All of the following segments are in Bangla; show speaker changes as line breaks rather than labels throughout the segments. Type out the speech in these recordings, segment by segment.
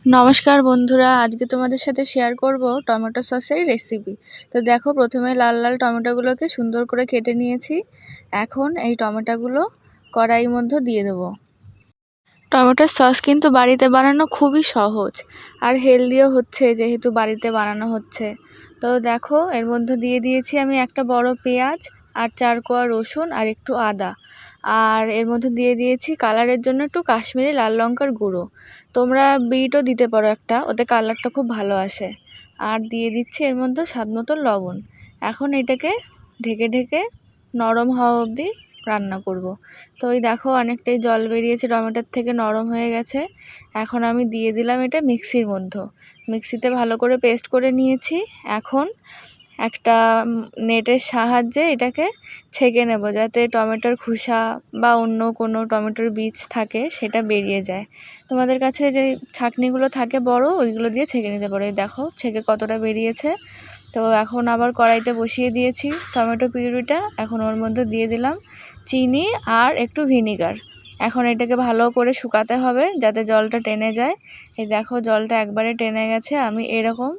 নমস্কার বন্ধুরা, আজকে তোমাদের সাথে শেয়ার করব টমেটো সসের রেসিপি। তো দেখো, প্রথমে লাল লাল টমেটোগুলোকে সুন্দর করে কেটে নিয়েছি। এখন এই টমেটোগুলো কড়াইয়ের মধ্যে দিয়ে দেবো। টমেটোর সস কিন্তু বাড়িতে বানানো খুবই সহজ আর হেলদিও হচ্ছে, যেহেতু বাড়িতে বানানো হচ্ছে। তো দেখো, এর মধ্যে দিয়ে দিয়েছি আমি একটা বড় পেঁয়াজ আর 4 কোয়া রসুন আর একটু আদা। আর এর মধ্যে দিয়ে দিয়েছি কালারের জন্য একটু কাশ্মীরি লাল লঙ্কার গুঁড়ো। তোমরা বিটও দিতে পারো একটা, ওতে কালারটা খুব ভালো আসে। আর দিয়ে দিচ্ছি এর মধ্যে স্বাদ মতো লবণ। এখন এটাকে ঢেকে ঢেকে নরম হওয়া অবধি রান্না করব। তো ওই দেখো, অনেকটাই জল বেরিয়েছে, টমেটোর থেকে নরম হয়ে গেছে। এখন আমি দিয়ে দিলাম এটা মিক্সির মধ্যে। মিক্সিতে ভালো করে পেস্ট করে নিয়েছি। এখন একটা নেটের সাহায্যে এটাকে ছেঁকে নেব, যাতে টমেটোর খোসা বা অন্য কোনো টমেটোর বীজ থাকে সেটা বেরিয়ে যায়। তোমাদের কাছে যে ছাঁকনিগুলো থাকে বড়, ওইগুলো দিয়ে ছেঁকে নিতে পারো। এই দেখো ছেঁকে কতটা বেরিয়েছে। তো এখন আবার কড়াইতে বসিয়ে দিয়েছি টমেটো পিউরিটা। এখন ওর মধ্যে দিয়ে দিলাম চিনি আর একটু ভিনিগার। এখন এটাকে ভালো করে শুকাতে হবে যাতে জলটা টেনে যায়। এই দেখো, জলটা একবারে টেনে গেছে। আমি এরকম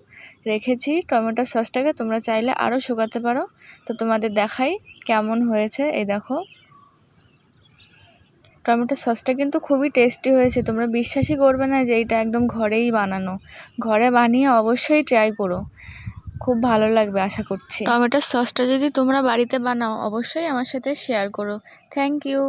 রেখেছি টমেটো সসটাকে, তোমরা চাইলে আরও শুকাতে পারো। তো তোমাদের দেখাই কেমন হয়েছে। এই দেখো, টমেটো সসটা কিন্তু খুবই টেস্টি হয়েছে। তোমরা বিশ্বাসই করবে না যে এটা একদম ঘরেই বানানো। ঘরে বানিয়ে অবশ্যই ট্রাই করো, খুব ভালো লাগবে আশা করছি। টমেটোর সসটা যদি তোমরা বাড়িতে বানাও, অবশ্যই আমার সাথে শেয়ার করো। Thank you.